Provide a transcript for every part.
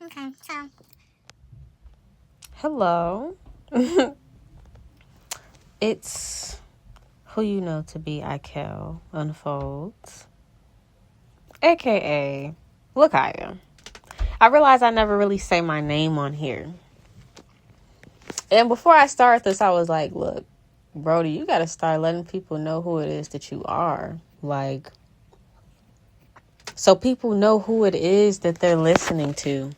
Okay, so. Hello. It's who you know to be Ikel Unfolds, aka Lakaya. I realize I never really say my name on here. And before I start this, I was like, look, Brody, you gotta start letting people know who it is that you are. Like, so people know who it is that they're listening to.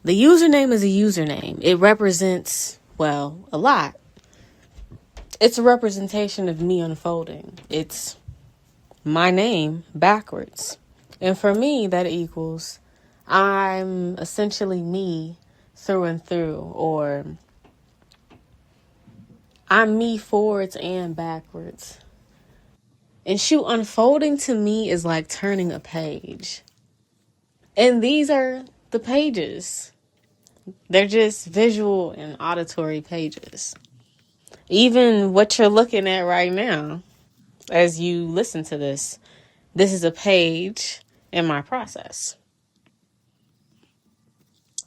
The username is a username. It represents, well, a lot. It's a representation of me unfolding. It's my name backwards. And for me, that equals I'm essentially me through and through, or I'm me forwards and backwards. And shoot, unfolding to me is like turning a page. And these are the pages. They're just visual and auditory pages. Even what you're looking at right now as you listen to this is a page in my process.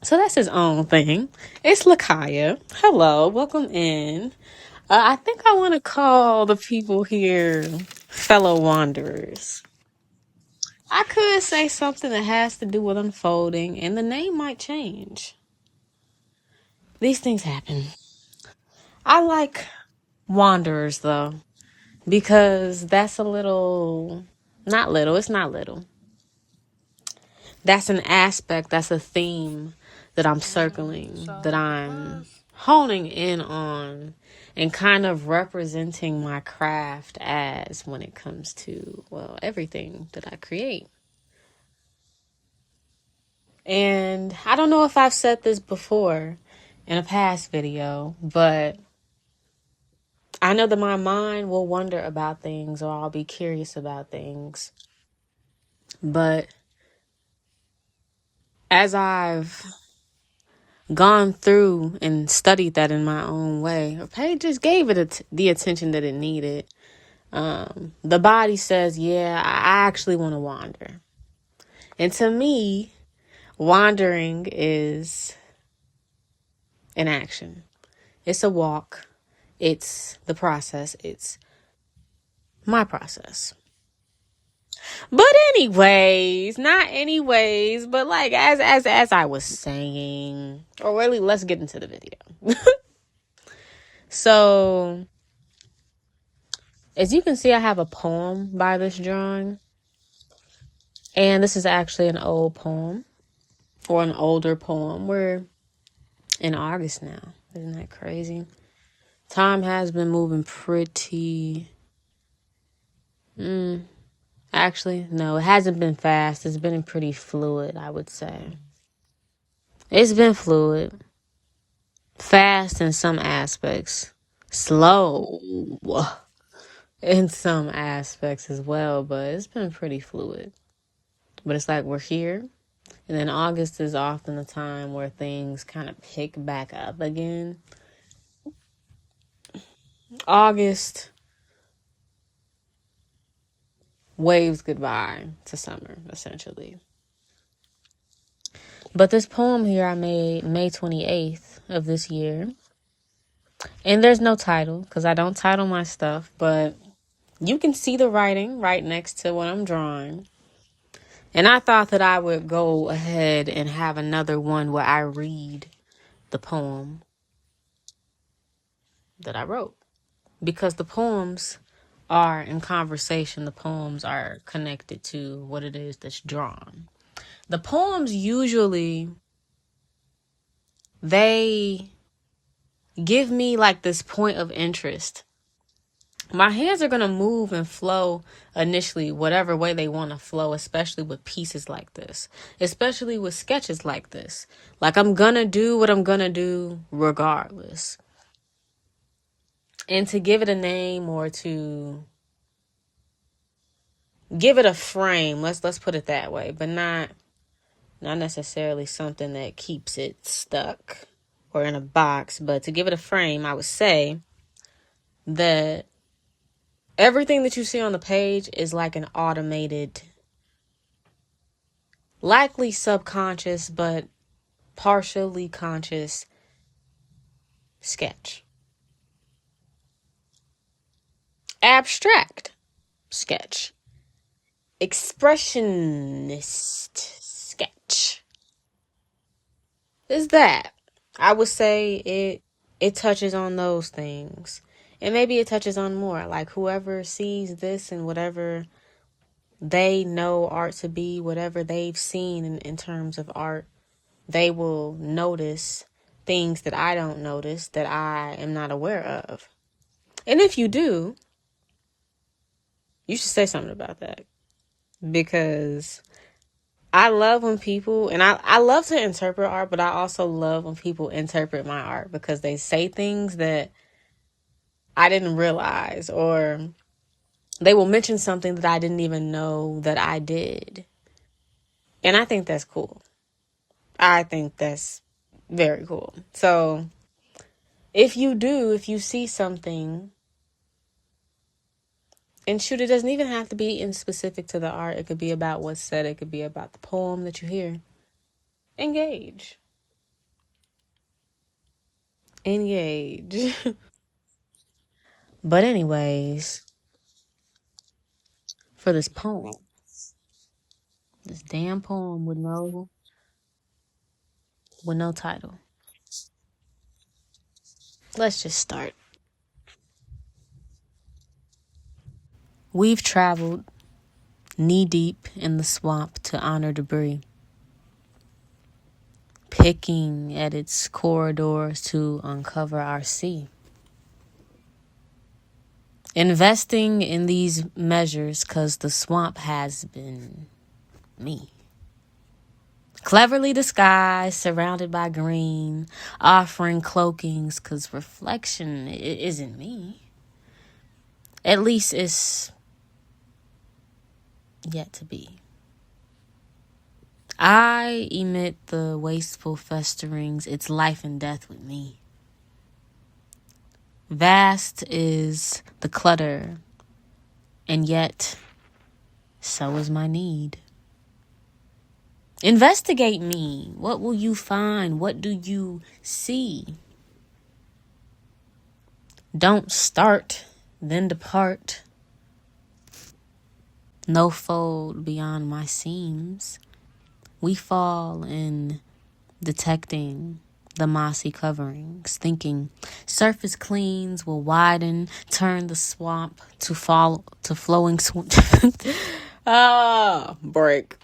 So that's his own thing. It's Lakaya. Hello, welcome in. I think I want to call the people here fellow wanderers. I could say something that has to do with unfolding, and the name might change. These things happen. I like wanderers, though, because that's a little, not little, it's not little. That's an aspect, that's a theme that I'm circling, that I'm honing in on, and kind of representing my craft as when it comes to, well, everything that I create. And I don't know if I've said this before in a past video, but I know that my mind will wonder about things, or I'll be curious about things. But as I've gone through and studied that in my own way, Paige just gave it the attention that it needed. The body says, yeah, I actually want to wander. And to me, wandering is an action. It's a walk. It's the process. It's my process. But but like as I was saying, or really, let's get into the video. So, as you can see, I have a poem by this drawing. And this is actually an old poem, or an older poem. We're in August now. Isn't that crazy? Time has been moving pretty... Actually, no, it hasn't been fast. It's been pretty fluid, I would say. It's been fluid. Fast in some aspects. Slow in some aspects as well, but it's been pretty fluid. But it's like we're here. And then August is often the time where things kind of pick back up again. August waves goodbye to summer, essentially. But this poem here I made May 28th of this year. And there's no title, because I don't title my stuff, but you can see the writing right next to what I'm drawing. And I thought that I would go ahead and have another one where I read the poem that I wrote. Because the poems are in conversation. The poems are connected to what it is that's drawn. The poems usually, they give me like this point of interest. My hands are going to move and flow initially, whatever way they want to flow, especially with pieces like this, especially with sketches like this. Like, I'm going to do what I'm going to do regardless. And to give it a name, or to give it a frame, let's put it that way, but not necessarily something that keeps it stuck or in a box, but to give it a frame, I would say that everything that you see on the page is like an automated, likely subconscious, but partially conscious sketch. Abstract sketch. Expressionist sketch. Is that? I would say it touches on those things. And maybe it touches on more. Like whoever sees this and whatever they know art to be, whatever they've seen in terms of art, they will notice things that I don't notice, that I am not aware of. And if you do, you should say something about that. Because I love when people, and I love to interpret art, but I also love when people interpret my art because they say things that I didn't realize, or they will mention something that I didn't even know that I did. And I think that's cool. I think that's very cool. So if you see something, and shoot, it doesn't even have to be in specific to the art. It could be about what's said. It could be about the poem that you hear. Engage. Engage. But anyways, for this poem, this damn poem with no title. Let's just start. We've traveled knee deep in the swamp to honor debris, picking at its corridors to uncover our sea. Investing in these measures 'cause the swamp has been me. Cleverly disguised, surrounded by green, offering cloakings 'cause reflection isn't me. At least it's yet to be. I emit the wasteful festerings, it's life and death with me. Vast is the clutter, and yet so is my need. Investigate me. What will you find? What do you see? Don't start, then depart. No fold beyond my seams. We fall in detecting the mossy coverings, thinking surface cleans will widen, turn the swamp to flowing break.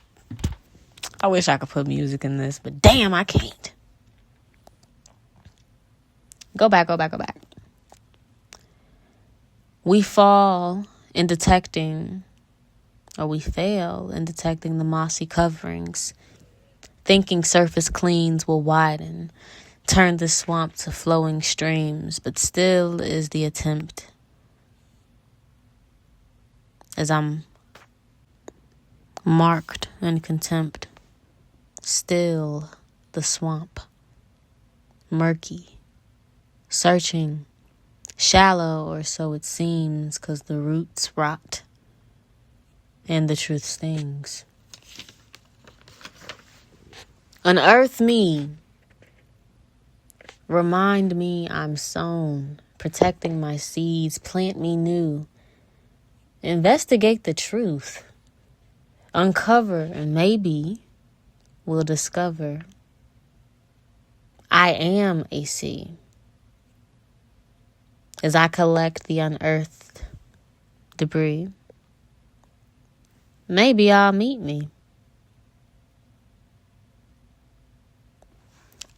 I wish I could put music in this, but damn, I can't. Go back. We fall in detecting, or we fail in detecting the mossy coverings, thinking surface cleans will widen, turn the swamp to flowing streams, but still is the attempt. As I'm marked in contempt, still the swamp, murky, searching, shallow, or so it seems, 'cause the roots rot and the truth stings. Unearth me. Remind me I'm sown, protecting my seeds, plant me new. Investigate the truth. Uncover, and maybe we'll discover I am a sea. As I collect the unearthed debris, maybe I'll meet me.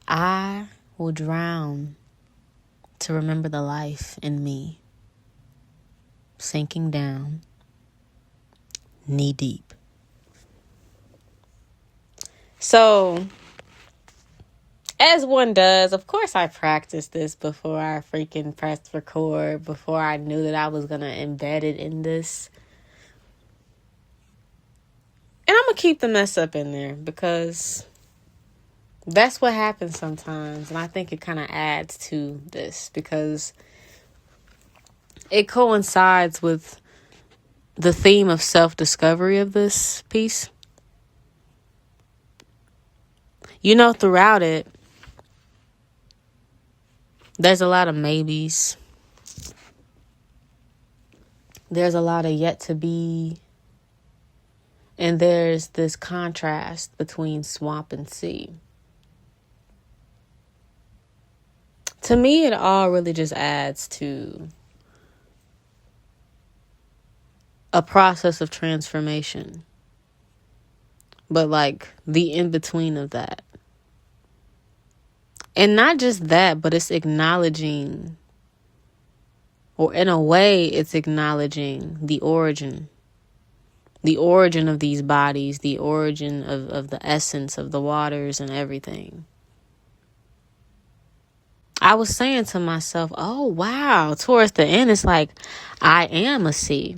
I will drown to remember the life in me, sinking down, knee deep. So, as one does, of course I practiced this before I freaking pressed record, before I knew that I was going to embed it in this. And I'm going to keep the mess up in there because that's what happens sometimes. And I think it kind of adds to this because it coincides with the theme of self-discovery of this piece. Throughout it, there's a lot of maybes. There's a lot of yet to be. And there's this contrast between swamp and sea. To me, it all really just adds to a process of transformation. But like the in-between of that. And not just that, but it's acknowledging, or in a way, it's acknowledging the origin. The origin of these bodies, the origin of the essence of the waters and everything. I was saying to myself, oh, wow, towards the end, it's like, I am a sea.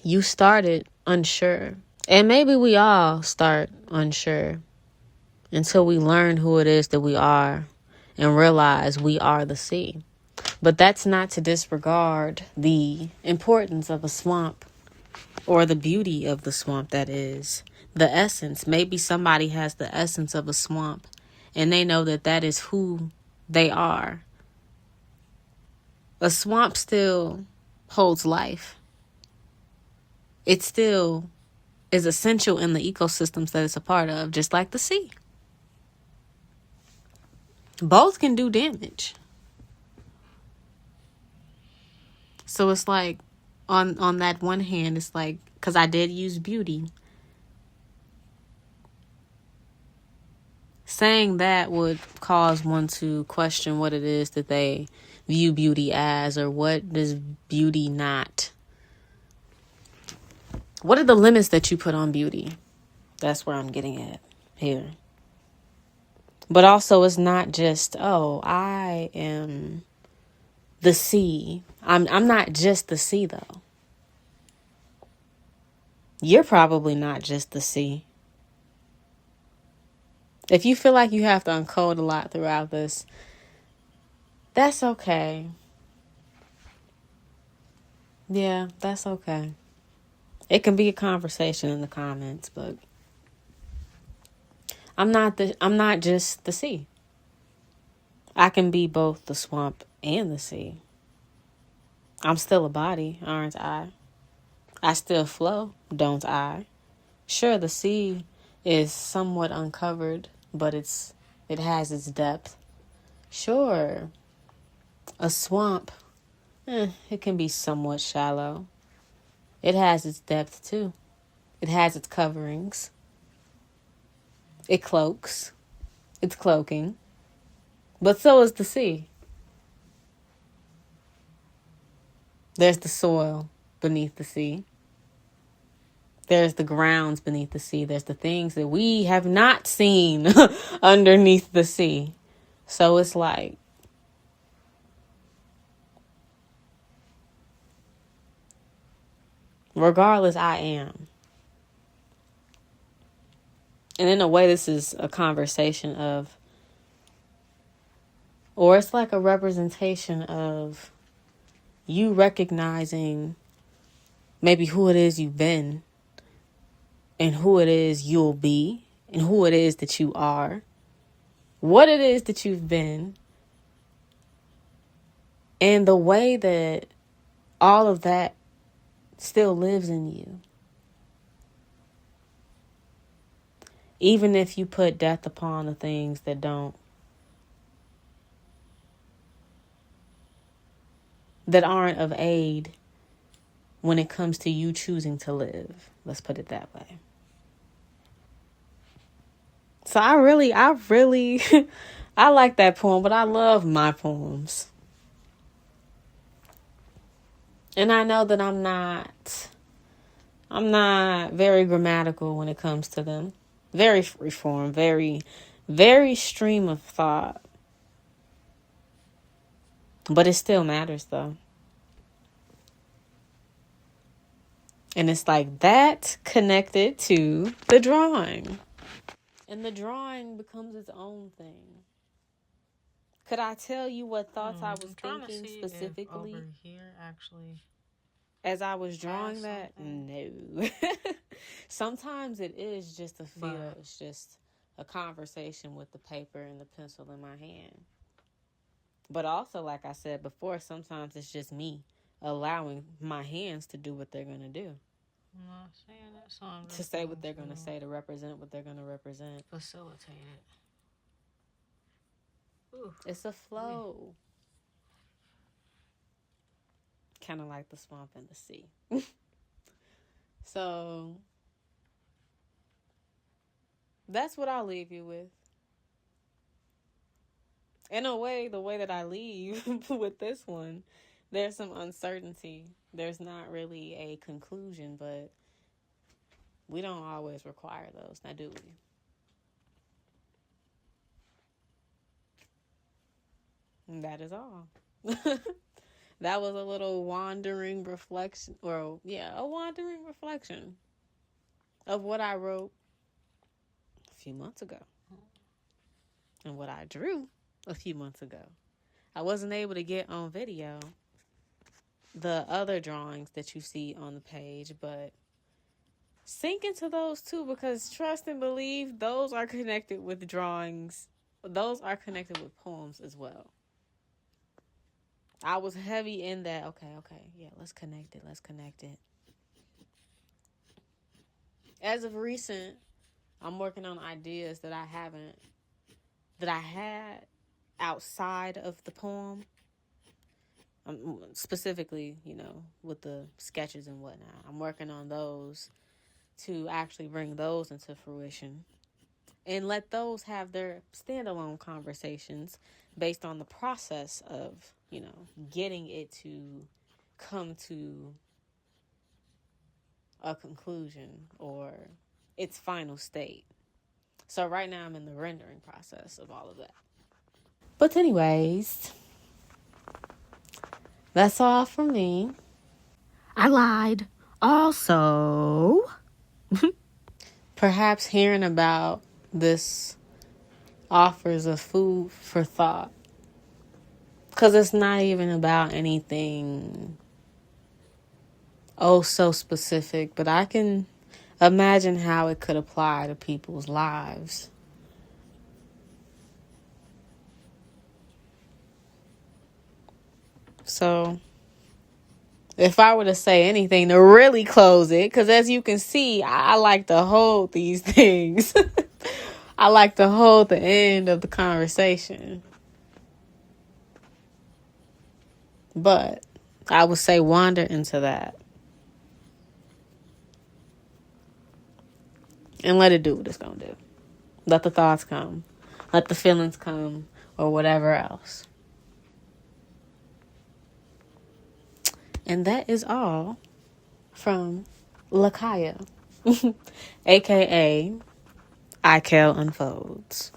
You started unsure. And maybe we all start unsure until we learn who it is that we are and realize we are the sea. But that's not to disregard the importance of a swamp or the beauty of the swamp, that is. The essence. Maybe somebody has the essence of a swamp and they know that that is who they are. A swamp still holds life. It still is essential in the ecosystems that it's a part of, just like the sea. Both can do damage. So it's like, on that one hand, it's like, because I did use beauty. Saying that would cause one to question what it is that they view beauty as, or what does beauty not. What are the limits that you put on beauty? That's where I'm getting at here. But also, it's not just, oh, I am the sea. I'm not just the sea, though. You're probably not just the sea. If you feel like you have to uncode a lot throughout this, that's okay. Yeah, that's okay. It can be a conversation in the comments, but I'm not just the sea. I can be both the swamp and the sea. I'm still a body, aren't I? I still flow, don't I? Sure, the sea is somewhat uncovered, but it has its depth. Sure, a swamp, it can be somewhat shallow. It has its depth too. It has its coverings. It cloaks. It's cloaking. But so is the sea. There's the soil beneath the sea. There's the grounds beneath the sea. There's the things that we have not seen underneath the sea. So it's like, regardless, I am. And in a way, this is a conversation of, or it's like a representation of you recognizing maybe who it is you've been, and who it is you'll be, and who it is that you are, what it is that you've been, and the way that all of that still lives in you. Even if you put death upon the things that don't, that aren't of aid when it comes to you choosing to live. Let's put it that way. So I really, I like that poem, but I love my poems. And I know that I'm not very grammatical when it comes to them. Very freeform, very, very stream of thought. But it still matters, though. And it's like that connected to the drawing. And the drawing becomes its own thing. Could I tell you what thoughts I was thinking specifically? Over here, actually. As I was drawing that? No. Sometimes it is just a feel. It's just a conversation with the paper and the pencil in my hand. But also, like I said before, sometimes it's just me allowing my hands to do what they're going to do. I'm not saying that song. To say what they're going to say, to represent what they're going to represent. Facilitate it. Ooh. It's a flow. Kind of like the swamp and the sea. So, that's what I'll leave you with. In a way, the way that I leave with this one, there's some uncertainty. There's not really a conclusion, but we don't always require those, now do we? And that is all. That was a little wandering reflection, or a wandering reflection of what I wrote a few months ago and what I drew a few months ago. I wasn't able to get on video the other drawings that you see on the page, but sink into those too, because trust and believe, those are connected with drawings. Those are connected with poems as well. I was heavy in that. Okay. Yeah, let's connect it. As of recent, I'm working on ideas that I had outside of the poem. Specifically, with the sketches and whatnot. I'm working on those to actually bring those into fruition and let those have their standalone conversations based on the process of, getting it to come to a conclusion or its final state. So right now I'm in the rendering process of all of that. But anyways, that's all from me. I lied. Also, perhaps hearing about this offers a food for thought. Because it's not even about anything so specific, but I can imagine how it could apply to people's lives. So, if I were to say anything to really close it, because as you can see, I like to hold these things. I like to hold the end of the conversation. But I would say wander into that. And let it do what it's going to do. Let the thoughts come. Let the feelings come. Or whatever else. And that is all from Lakaya. A.K.A. Ikel Unfolds.